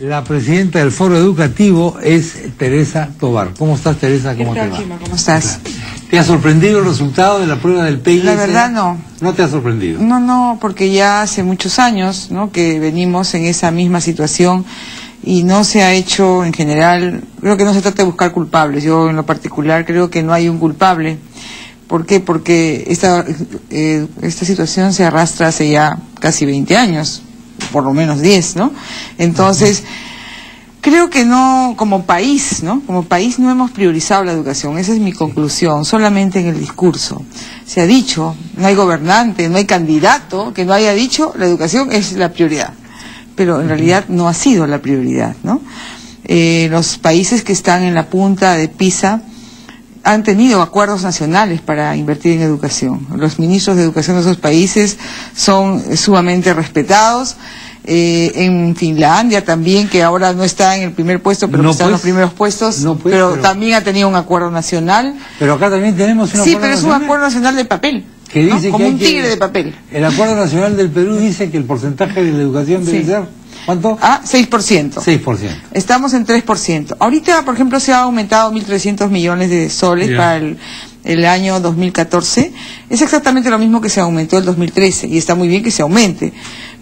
La presidenta del Foro Educativo es Teresa Tobar. ¿Cómo estás, Teresa? ¿Cómo te va? Chima, ¿cómo estás? ¿Te ha sorprendido el resultado de la prueba del PIS? La verdad no. ¿No te ha sorprendido? No, porque ya hace muchos años, ¿no?, que venimos en esa misma situación y no se ha hecho en general. Creo que no se trata de buscar culpables. Yo en lo particular creo que no hay un culpable. ¿Por qué? Porque esta situación se arrastra hace ya casi 20 años, por lo menos 10, ¿no? Entonces, creo que no, como país, ¿no? Como país no hemos priorizado la educación. Esa es mi conclusión, solamente en el discurso. Se ha dicho, no hay gobernante, no hay candidato que no haya dicho la educación es la prioridad. Pero en realidad no ha sido la prioridad, ¿no? Los países que están en la punta de PISA han tenido acuerdos nacionales para invertir en educación. Los ministros de educación de esos países son sumamente respetados. En Finlandia también, que ahora no está en el primer puesto, pero está en los primeros puestos, pero también ha tenido un acuerdo nacional. Pero acá también tenemos un acuerdo nacional. Sí, pero es un acuerdo nacional de papel, que dice, ¿no?, como un tigre de papel. El acuerdo nacional del Perú dice que el porcentaje de la educación debe ser... ¿Cuánto? 6%. 6%. Estamos en 3%. Ahorita, por ejemplo, se ha aumentado 1.300 millones de soles para el año 2014. Es exactamente lo mismo que se aumentó el 2013, y está muy bien que se aumente.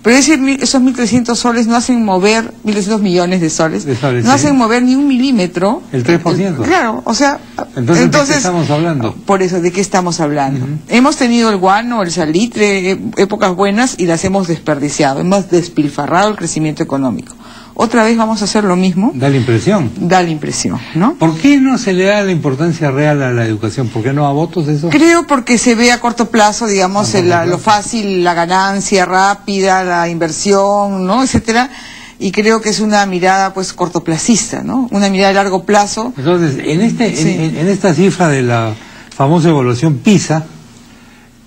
Pero esos 1.300 soles no hacen mover, 1.300 millones de soles, no hacen mover ni un milímetro. ¿El 3%? Claro, o sea... Entonces, ¿de qué estamos hablando? Por eso, ¿de qué estamos hablando? Hemos tenido el guano, el salitre, épocas buenas, y las hemos desperdiciado, hemos despilfarrado el crecimiento económico. ¿Otra vez vamos a hacer lo mismo? Da la impresión. Da la impresión, ¿no? ¿Por qué no se le da la importancia real a la educación? ¿Por qué no a votos eso? Creo porque se ve a corto plazo, digamos, lo fácil, la ganancia rápida, la inversión, ¿no?, etcétera. Y creo que es una mirada, pues, cortoplacista, ¿no? Una mirada a largo plazo. Entonces, en esta cifra de la famosa evaluación PISA,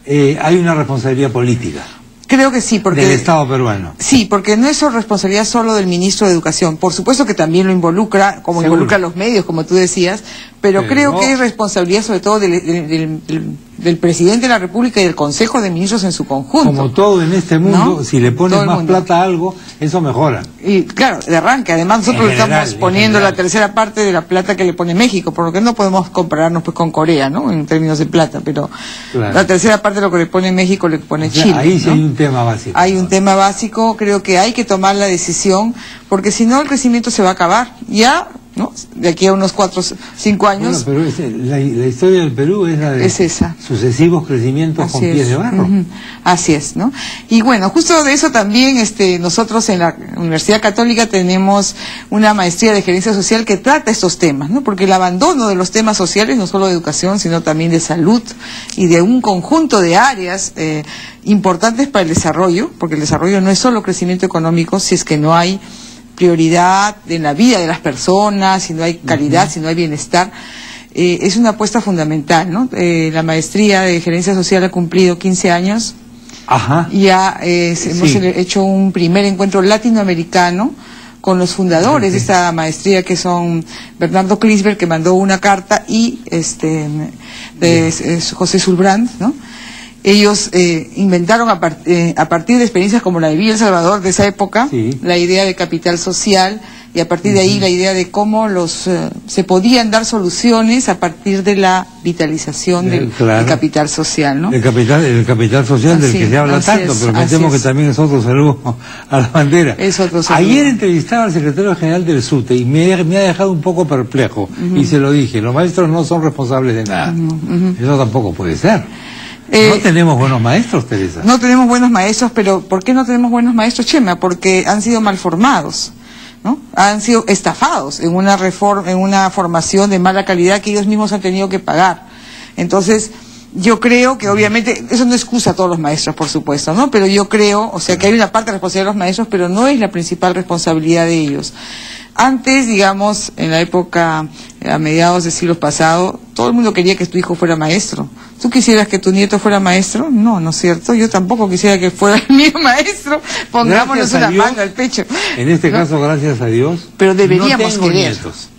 hay una responsabilidad política. Creo que sí, porque... Del Estado peruano. Sí, porque no es responsabilidad solo del ministro de Educación. Por supuesto que también lo involucra, como Seguro. involucra a los medios, como tú decías, pero creo que es responsabilidad sobre todo del presidente de la República y del Consejo de Ministros en su conjunto. Como todo en este mundo, ¿no? Si le pones más plata a algo, eso mejora. Y claro, de arranque. Además nosotros le estamos poniendo la tercera parte de la plata que le pone México, por lo que no podemos compararnos pues con Corea, ¿no?, en términos de plata, pero la tercera parte de lo que le pone México le pone Chile. Ahí sí, ¿no?, hay un tema básico. Hay un tema básico, creo que hay que tomar la decisión, porque si no el crecimiento se va a acabar. Ya, ¿no?, de aquí a unos 4 o 5 años. Bueno, pero la historia del Perú es la de sucesivos crecimientos con pies de barro. Así es, ¿no? Y bueno, justo de eso también nosotros en la Universidad Católica tenemos una maestría de gerencia social que trata estos temas, ¿no? Porque el abandono de los temas sociales, no solo de educación, sino también de salud y de un conjunto de áreas importantes para el desarrollo, porque el desarrollo no es solo crecimiento económico, si es que no hay prioridad en la vida de las personas, si no hay calidad, si no hay bienestar. Es una apuesta fundamental, ¿no? La maestría de gerencia social ha cumplido 15 años. Ajá. Ya hemos hecho un primer encuentro latinoamericano con los fundadores de esta maestría, que son Bernardo Clisberg, que mandó una carta, y José Zulbrand, ¿no? Ellos inventaron a partir de experiencias como la de Villa El Salvador de esa época, la idea de capital social, y a partir de ahí la idea de cómo se podían dar soluciones a partir de la vitalización del capital social, ¿no? El capital social del que se habla tanto, pero me temo que también es otro saludo a la bandera. Es otro saludo. Ayer entrevistaba al secretario general del SUTE y me ha dejado un poco perplejo, y se lo dije: los maestros no son responsables de nada. Eso tampoco puede ser. No tenemos buenos maestros, Teresa. No tenemos buenos maestros, pero ¿por qué no tenemos buenos maestros, Chema? Porque han sido mal formados, ¿no? Han sido estafados en una formación de mala calidad que ellos mismos han tenido que pagar. Entonces, yo creo que obviamente, eso no excusa a todos los maestros, por supuesto, ¿no? Pero yo creo, o sea, que hay una parte de responsabilidad de los maestros, pero no es la principal responsabilidad de ellos. Antes, digamos, en la época, a mediados del siglo pasado, todo el mundo quería que tu hijo fuera maestro. ¿Tú quisieras que tu nieto fuera maestro? No, ¿no es cierto? Yo tampoco quisiera que fuera el mío maestro. Pongámonos una mano al pecho. En este caso, gracias a Dios. Pero deberíamos no querer. Nietos.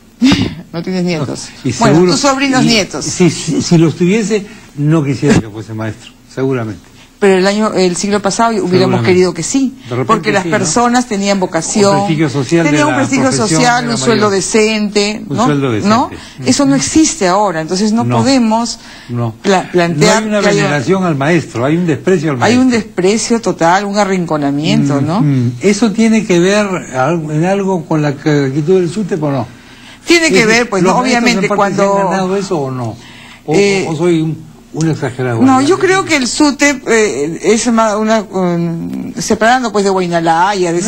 No tienes nietos. Y bueno, seguro, tus sobrinos nietos. Si los tuviese, no quisiera que fuese maestro, seguramente. pero el siglo pasado hubiéramos querido que sí, porque las personas tenían vocación, tenían un prestigio social, un sueldo decente, ¿no? Eso no existe ahora, entonces no podemos plantear... No hay una veneración al maestro, hay un desprecio al maestro. Hay un desprecio total, un arrinconamiento, ¿no? ¿Eso tiene que ver en algo con la actitud del SUTEP o no? Tiene que ver, pues, obviamente, cuando... ¿Han ganado eso o no? ¿O soy un exagerado? No, yo creo que el SUTEP es separando pues de Guaynalá y el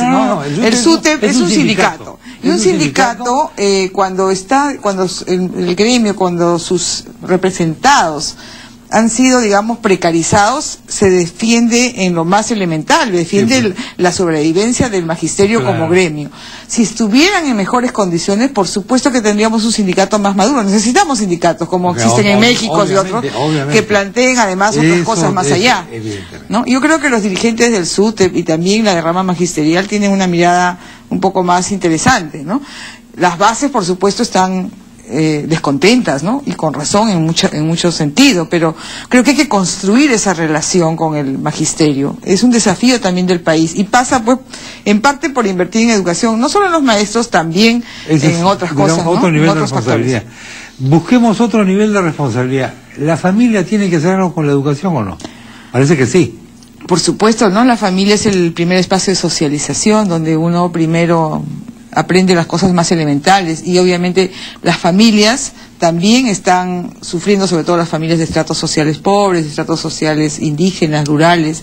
SUTEP es un sindicato. Y un sindicato, cuando el gremio, cuando sus representados han sido, digamos, precarizados, se defiende en lo más elemental, defiende la sobrevivencia del magisterio como gremio. Si estuvieran en mejores condiciones, por supuesto que tendríamos un sindicato más maduro. Necesitamos sindicatos como existen en México y otros, que planteen además otras cosas más allá, ¿no? Yo creo que los dirigentes del SUTEP y también la rama magisterial tienen una mirada un poco más interesante, ¿no? Las bases, por supuesto, están descontentas, ¿no? Y con razón en mucho sentido, pero creo que hay que construir esa relación con el magisterio. Es un desafío también del país y pasa, pues, en parte por invertir en educación, no solo en los maestros, también en otras cosas, ¿no? Otro nivel de responsabilidad. Busquemos otro nivel de responsabilidad. ¿La familia tiene que hacer algo con la educación o no? Parece que sí. Por supuesto, ¿no? La familia es el primer espacio de socialización, donde uno primero aprende las cosas más elementales, y obviamente las familias también están sufriendo, sobre todo las familias de estratos sociales pobres, de estratos sociales indígenas, rurales,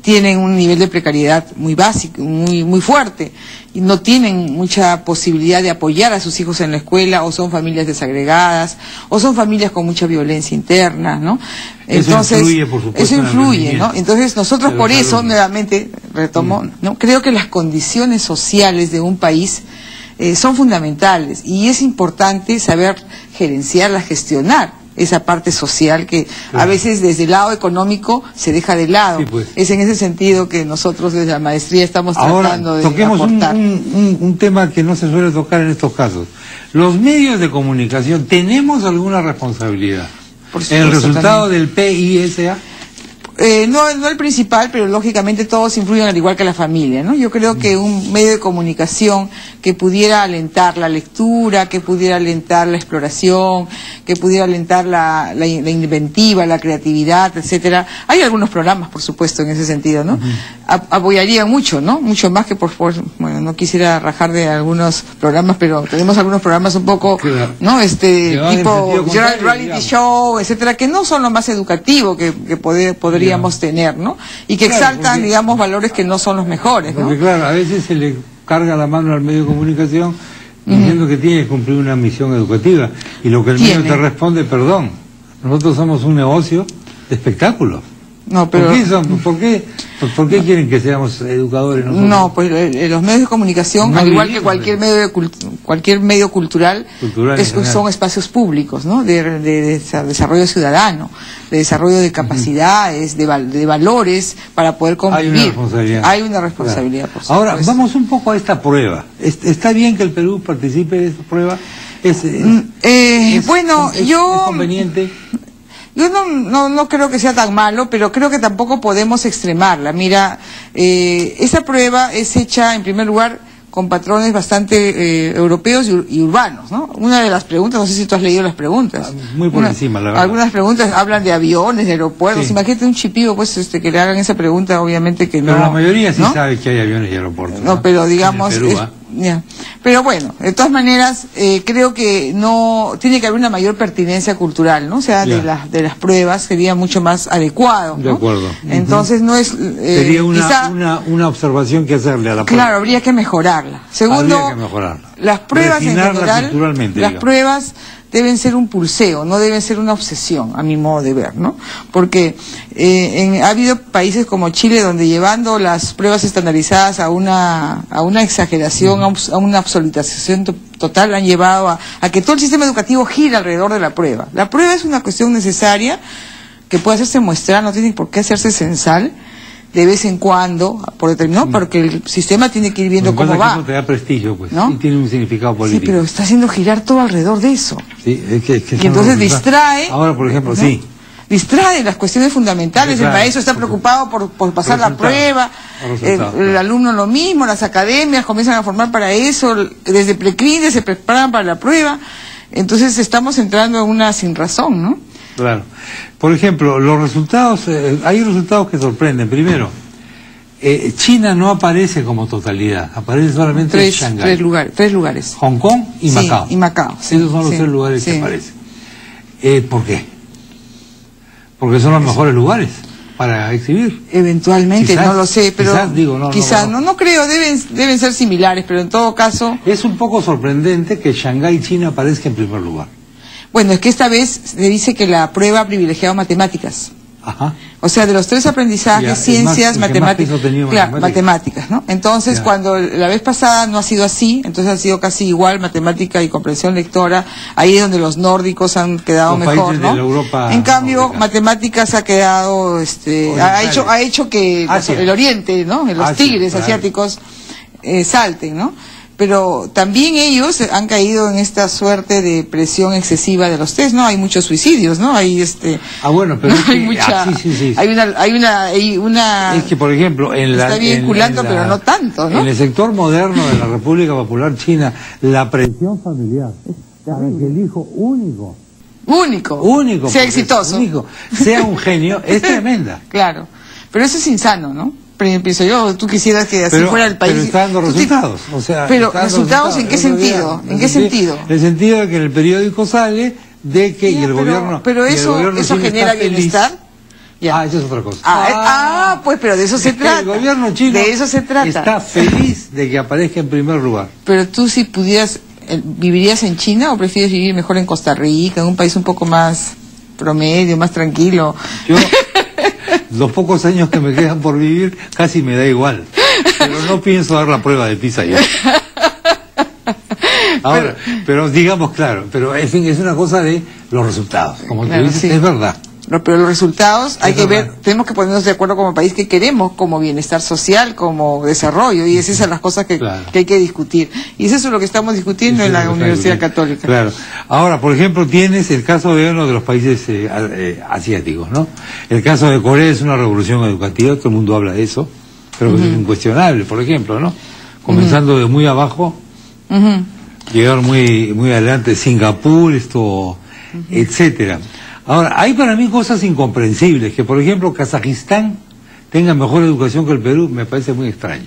tienen un nivel de precariedad muy básico, muy fuerte, y no tienen mucha posibilidad de apoyar a sus hijos en la escuela, o son familias desagregadas, o son familias con mucha violencia interna, ¿no? Entonces, eso influye, por supuesto, eso influye, ¿no? Entonces nosotros por eso, nuevamente, retomo, ¿no? Creo que las condiciones sociales de un país son fundamentales, y es importante saber gerenciarlas, gestionar esa parte social que a veces desde el lado económico se deja de lado. Es en ese sentido que nosotros desde la maestría estamos tratando de aportar. Un tema que no se suele tocar en estos casos. Los medios de comunicación, ¿tenemos alguna responsabilidad en el resultado del PISA? No el principal, pero lógicamente todos influyen al igual que la familia, ¿no? Yo creo que un medio de comunicación que pudiera alentar la lectura, que pudiera alentar la exploración, que pudiera alentar la inventiva, la creatividad, etcétera. Hay algunos programas, por supuesto, en ese sentido, ¿no? Apoyaría mucho, ¿no? Mucho más que bueno, no quisiera rajar de algunos programas, pero tenemos algunos programas un poco, ¿no? Tipo reality show, etcétera, que no son lo más educativo que podríamos tener, ¿no? Y que exaltan, digamos, valores que no son los mejores, ¿no? Porque claro, a veces se le carga la mano al medio de comunicación diciendo que tiene que cumplir una misión educativa, y lo que el medio te responde, perdón, nosotros somos un negocio de espectáculos. No, pero... ¿Por qué quieren que seamos educadores nosotros? No, pues los medios de comunicación, al igual que cualquier medio cultural son espacios públicos, ¿no? De desarrollo ciudadano, de desarrollo de capacidades, de valores para poder convivir. Hay una responsabilidad. Por supuesto. Ahora, vamos un poco a esta prueba. ¿Está bien que el Perú participe de esta prueba? ¿Es conveniente? Yo no creo que sea tan malo, pero creo que tampoco podemos extremarla. Mira, esa prueba es hecha, en primer lugar, con patrones bastante europeos y urbanos, ¿no? Una de las preguntas, no sé si tú has leído las preguntas. Muy por encima, la verdad. Algunas preguntas hablan de aviones, de aeropuertos. Sí. Imagínate un chipío, pues, que le hagan esa pregunta, obviamente que no. Pero la mayoría sí sabe que hay aviones y aeropuertos. No, pero digamos... Pero bueno, de todas maneras, creo que no tiene que haber una mayor pertinencia cultural, ¿no? O sea, de las pruebas sería mucho más adecuado, ¿no? De acuerdo. Entonces no es... sería una observación que hacerle a la prueba. Claro, habría que mejorarla. Segundo, las pruebas en general, las pruebas deben ser un pulseo, no deben ser una obsesión, a mi modo de ver, ¿no? Porque ha habido países como Chile donde llevando las pruebas estandarizadas a una exageración, a una absolutización total, han llevado a que todo el sistema educativo gira alrededor de la prueba. La prueba es una cuestión necesaria que puede hacerse muestral, no tiene por qué hacerse censal, de vez en cuando, por determinado, porque el sistema tiene que ir viendo cómo va. Eso te da prestigio, pues, ¿no? Y tiene un significado político. Sí, pero está haciendo girar todo alrededor de eso. Sí, y entonces distrae. Ahora, por ejemplo, ¿no? distrae las cuestiones fundamentales. El maestro está preocupado por pasar la prueba, el alumno lo mismo, las academias comienzan a formar para eso, desde prekinder se preparan para la prueba. Entonces estamos entrando en una sinrazón, ¿no? Claro. Por ejemplo, los resultados, hay resultados que sorprenden. Primero, China no aparece como totalidad, aparece solamente Shanghái. Tres lugares. Hong Kong y Macao. Y Macao. Esos son los tres lugares que aparecen. ¿Por qué? Porque son los mejores lugares para exhibir. Eventualmente, quizás, no lo sé, pero quizás no creo, deben ser similares, pero en todo caso... Es un poco sorprendente que Shanghái y China aparezcan en primer lugar. Bueno, es que esta vez se dice que la prueba ha privilegiado matemáticas. Ajá. O sea, de los tres aprendizajes, ciencias, matemáticas, claro, matemáticas, ¿no? Entonces, cuando la vez pasada no ha sido así, entonces ha sido casi igual, matemática y comprensión lectora, ahí es donde los nórdicos han quedado mejor, ¿no? En cambio, matemáticas ha quedado, ha hecho que el Oriente, ¿no? Los tigres asiáticos salten, ¿no? Pero también ellos han caído en esta suerte de presión excesiva de los test, ¿no? Hay muchos suicidios, ¿no? Hay bueno, pero hay mucha, hay una es que, por ejemplo, está vinculando, pero no tanto, ¿no? En el sector moderno de la República Popular China, la presión familiar para que el hijo único sea exitoso, sea un genio, es tremenda. Claro, pero eso es insano, ¿no? Pienso yo, tú quisieras que así fuera el país. Pero está dando resultados. Pero resultados ¿en qué sentido? ¿En qué sentido? En el sentido de que en el periódico sale de que y el gobierno. Pero eso genera bienestar. Eso es otra cosa. Pues pero de eso se trata. El gobierno chino de eso se trata. Está feliz de que aparezca en primer lugar. Pero tú, si pudieras, ¿vivirías en China o prefieres vivir mejor en Costa Rica, en un país un poco más promedio, más tranquilo? Los pocos años que me quedan por vivir casi me da igual, pero no pienso dar la prueba de PISA ya. Ahora, pero digamos, claro, pero en fin, es una cosa de los resultados, como tú dices, es verdad. Pero los resultados hay que ver, tenemos que ponernos de acuerdo como país que queremos, como bienestar social, como desarrollo, y esas son las cosas que hay que discutir. Y eso es lo que estamos discutiendo en la Universidad Católica. Claro. Ahora, por ejemplo, tienes el caso de uno de los países asiáticos, ¿no? El caso de Corea es una revolución educativa, todo el mundo habla de eso, pero es incuestionable, por ejemplo, ¿no? Comenzando de muy abajo, llegar muy adelante, Singapur, etcétera. Ahora, hay para mí cosas incomprensibles, que por ejemplo Kazajistán tenga mejor educación que el Perú, me parece muy extraño.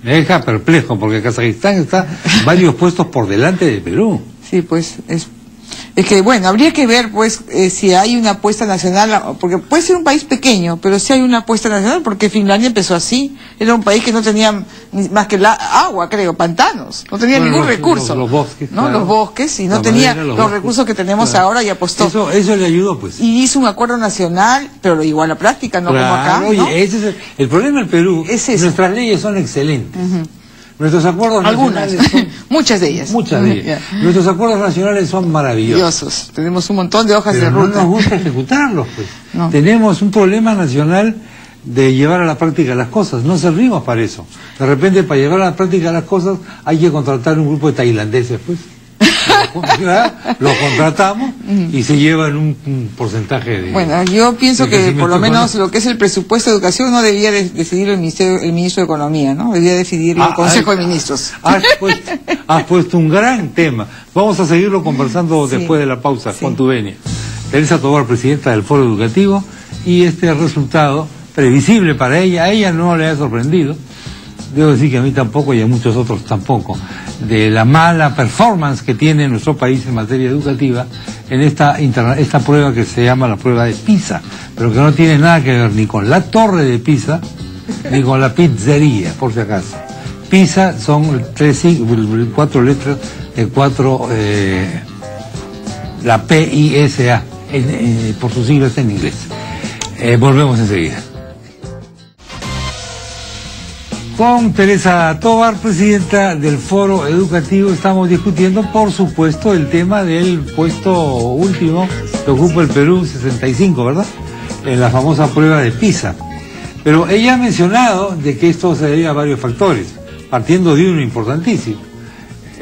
Me deja perplejo, porque Kazajistán está varios puestos por delante de Perú. Sí, pues es que, bueno, habría que ver, pues, si hay una apuesta nacional, porque puede ser un país pequeño, pero si hay una apuesta nacional, porque Finlandia empezó así, era un país que no tenía más que agua, creo, pantanos, no tenía ningún recurso. Los bosques. ¿no? Claro. Los bosques, y no tenía los recursos que tenemos ahora, y apostó. Eso le ayudó, pues. Y hizo un acuerdo nacional, pero igual a la práctica, no como acá, ¿no? Oye, ese es el problema del Perú, nuestras leyes son excelentes. Nuestros acuerdos nacionales son... muchas de ellas. Nuestros acuerdos nacionales son maravillosos. Tenemos un montón de hojas de ruta. No nos gusta ejecutarlos, pues. No. Tenemos un problema nacional de llevar a la práctica las cosas. No servimos para eso. De repente, para llevar a la práctica las cosas, hay que contratar un grupo de tailandeses, pues. Los contratamos y se llevan un porcentaje de... Bueno, yo pienso que por lo menos lo que es el presupuesto de educación no debía decidir el ministro de Economía, ¿no? Debía decidirlo el Consejo de Ministros. Has puesto un gran tema. Vamos a seguirlo conversando después de la pausa, con tu venia. Teresa Tobar, presidenta del Foro Educativo, y este resultado, previsible para ella, a ella no le ha sorprendido. Debo decir que a mí tampoco y a muchos otros tampoco, de la mala performance que tiene nuestro país en materia educativa en esta prueba que se llama la prueba de PISA, pero que no tiene nada que ver ni con la torre de Pisa ni con la pizzería, por si acaso. PISA son 4 letras de la PISA, por sus siglas en inglés. Volvemos enseguida. Con Teresa Tobar, presidenta del Foro Educativo, estamos discutiendo, por supuesto, el tema del puesto último que ocupa el Perú, 65, ¿verdad? En la famosa prueba de PISA. Pero ella ha mencionado de que esto se debe a varios factores, partiendo de uno importantísimo.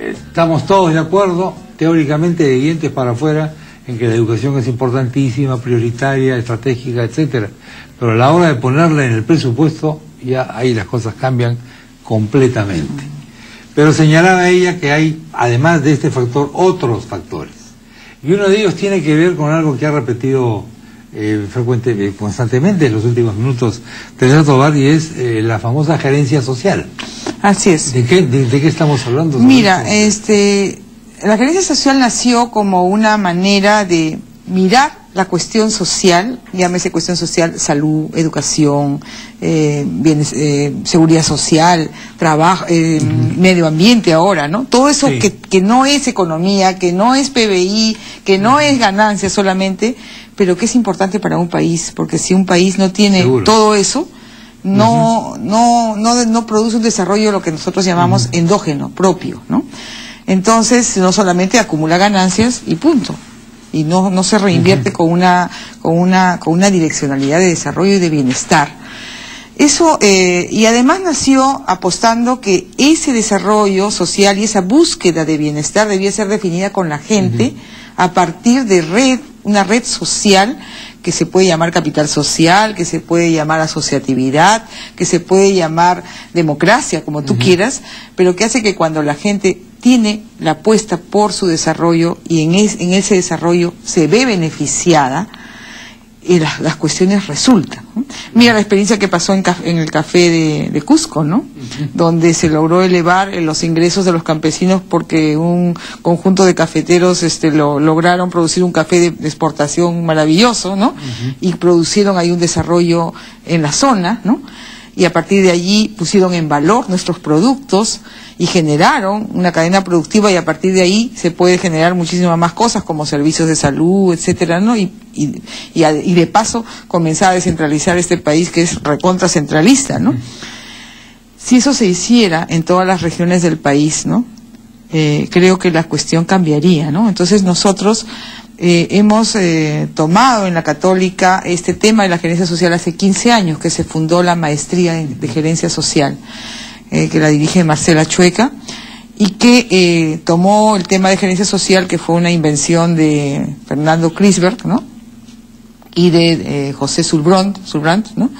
Estamos todos de acuerdo, teóricamente de dientes para afuera, en que la educación es importantísima, prioritaria, estratégica, etcétera. Pero a la hora de ponerla en el presupuesto, ya ahí las cosas cambian completamente. Pero señalaba ella que hay, además de este factor, otros factores. Y uno de ellos tiene que ver con algo que ha repetido constantemente en los últimos minutos Teresa Tobar, y es la famosa gerencia social. Así es. ¿De qué estamos hablando? Mira, la gerencia social nació como una manera de mirar la cuestión social, llámese cuestión social, salud, educación, seguridad social, trabajo, medio ambiente ahora, ¿no? Todo eso sí, que no es economía, que no es PBI, que no es ganancia solamente, pero que es importante para un país, porque si un país no tiene todo eso, no produce un desarrollo, lo que nosotros llamamos endógeno, propio, ¿no? Entonces, no solamente acumula ganancias y punto, y no se reinvierte con una direccionalidad de desarrollo y de bienestar. Eso, y además nació apostando que ese desarrollo social y esa búsqueda de bienestar debía ser definida con la gente a partir de una red social que se puede llamar capital social, que se puede llamar asociatividad, que se puede llamar democracia, como tú quieras, pero que hace que cuando la gente tiene la apuesta por su desarrollo y en ese desarrollo se ve beneficiada, y las cuestiones resultan, ¿no? Mira la experiencia que pasó en el café de Cusco, ¿no? Donde se logró elevar los ingresos de los campesinos porque un conjunto de cafeteros lograron producir un café de exportación maravilloso, ¿no? Y producieron ahí un desarrollo en la zona, ¿no? Y a partir de allí pusieron en valor nuestros productos y generaron una cadena productiva, y a partir de ahí se puede generar muchísimas más cosas como servicios de salud, etcétera, ¿no? Y de paso comenzar a descentralizar este país que es recontra centralista, ¿no? Si eso se hiciera en todas las regiones del país, ¿no? Creo que la cuestión cambiaría, ¿no? Entonces nosotros hemos tomado en la Católica este tema de la gerencia social hace 15 años que se fundó la maestría de gerencia social, que la dirige Marcela Chueca, y que tomó el tema de gerencia social, que fue una invención de Fernando Kreisberg, ¿no? Y de José Sulbrand, ¿no?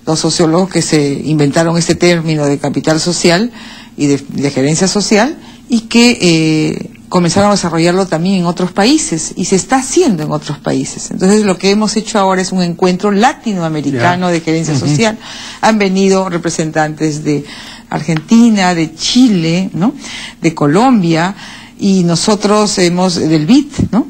Dos sociólogos que se inventaron este término de capital social y de gerencia social, y que comenzaron a desarrollarlo también en otros países, y se está haciendo en otros países. Entonces lo que hemos hecho ahora es un encuentro latinoamericano de gerencia social. Han venido representantes de Argentina, de Chile, ¿no? De Colombia, y nosotros del BID, ¿no?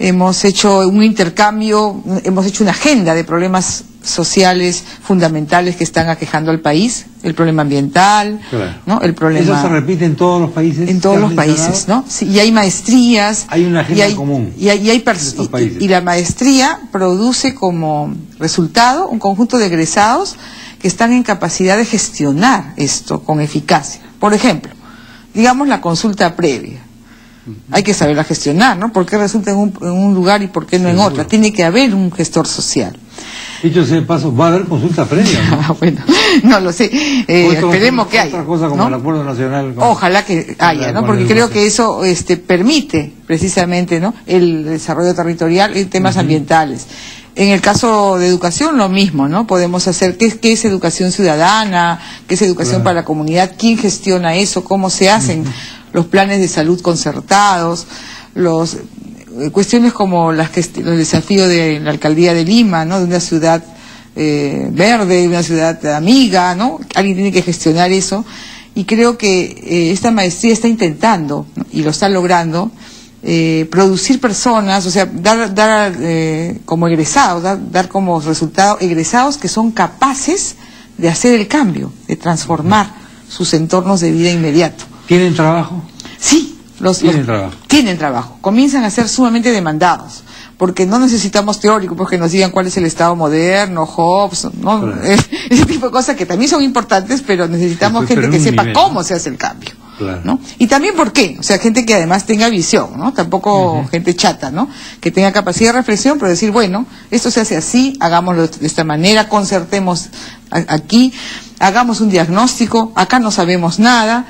Hemos hecho un intercambio, hemos hecho una agenda de problemas sociales fundamentales que están aquejando al país, el problema ambiental, ¿no? El problema... ¿Eso se repite en todos los países? En todos los países, ¿no? Sí, y hay maestrías. Hay una agenda común. Y la maestría produce como resultado un conjunto de egresados que están en capacidad de gestionar esto con eficacia. Por ejemplo, digamos la consulta previa. Hay que saberla gestionar, ¿no? ¿Por qué resulta en un lugar y por qué no en otro? Tiene que haber un gestor social. Dicho sea de paso, va a haber consulta previa, ¿no? Bueno, no lo sé. Esperemos que haya. Otra cosa como, ¿no? El acuerdo nacional. Ojalá que haya, ¿no? Porque creo que eso permite precisamente, ¿no? El desarrollo territorial en temas ambientales. En el caso de educación, lo mismo, ¿no? Podemos hacer, ¿qué es educación ciudadana? ¿Qué es educación para la comunidad? ¿Quién gestiona eso? ¿Cómo se hacen los planes de salud concertados? Cuestiones como el desafío de la alcaldía de Lima, ¿no? De una ciudad verde, de una ciudad amiga, ¿no? Alguien tiene que gestionar eso, y creo que esta maestría está intentando, ¿no? Y lo está logrando, producir personas, o sea, dar como egresados, dar como resultado egresados que son capaces de hacer el cambio, de transformar sus entornos de vida inmediato. ¿Tienen trabajo? Sí. Tienen trabajo. Comienzan a ser sumamente demandados, porque no necesitamos teóricos porque nos digan cuál es el Estado moderno, Hobbes, ¿no? Claro. Ese tipo de cosas que también son importantes, pero necesitamos gente que sepa cómo se hace el cambio, ¿no? Y también por qué, o sea, gente que además tenga visión, ¿no? Tampoco gente chata, ¿no? Que tenga capacidad de reflexión, pero decir, bueno, esto se hace así, hagámoslo de esta manera, concertemos aquí, hagamos un diagnóstico, acá no sabemos nada.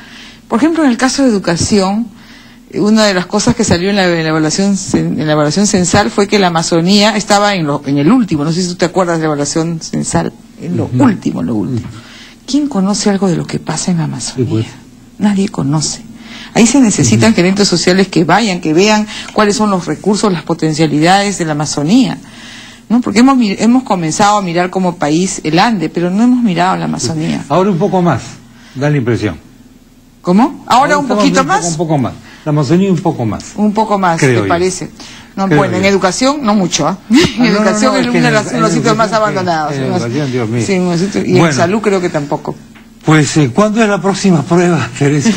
Por ejemplo, en el caso de educación, una de las cosas que salió en la evaluación censal fue que la Amazonía estaba en el último, no sé si tú te acuerdas de la evaluación censal, en lo último. ¿Quién conoce algo de lo que pasa en la Amazonía? Sí, pues. Nadie conoce. Ahí se necesitan gerentes sociales que vayan, que vean cuáles son los recursos, las potencialidades de la Amazonía, ¿no? Porque hemos comenzado a mirar como país el Ande, pero no hemos mirado la Amazonía. Ahora un poco más, da la impresión. ¿Cómo? ¿Ahora un poquito más? Un poco más. La Amazonía un poco más. Un poco más, ¿te parece? No, bueno, en educación no mucho, ¿eh? En educación es uno de los sitios más abandonados. En educación, Dios mío. Sí, y en salud creo que tampoco. Pues, ¿cuándo es la próxima prueba, Teresa?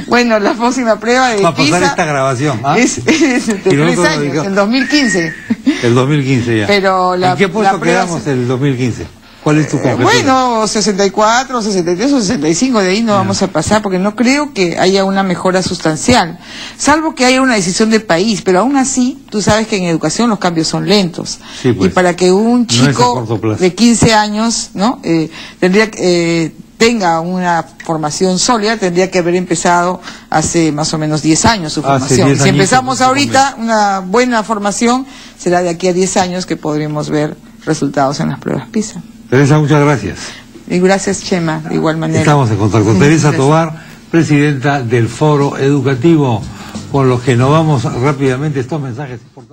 Bueno, la próxima prueba de PISA... Para pasar esta grabación, ¿ah? Es de 3 años, el 2015. El 2015 ya. Pero ¿En qué puesto quedamos el 2015? ¿Cuál es tu conjetura? Bueno, 64, 63 o 65, de ahí no vamos a pasar, porque no creo que haya una mejora sustancial, salvo que haya una decisión de país, pero aún así, tú sabes que en educación los cambios son lentos, sí, pues, y para que un chico de 15 años, ¿no? Tenga una formación sólida, tendría que haber empezado hace más o menos 10 años su formación. Si empezamos ahorita una buena formación, será de aquí a 10 años que podremos ver resultados en las pruebas PISA. Teresa, muchas gracias. Y gracias, Chema, de igual manera. Estamos en contacto con Teresa Tovar, presidenta del Foro Educativo, con los que nos vamos rápidamente estos mensajes importantes.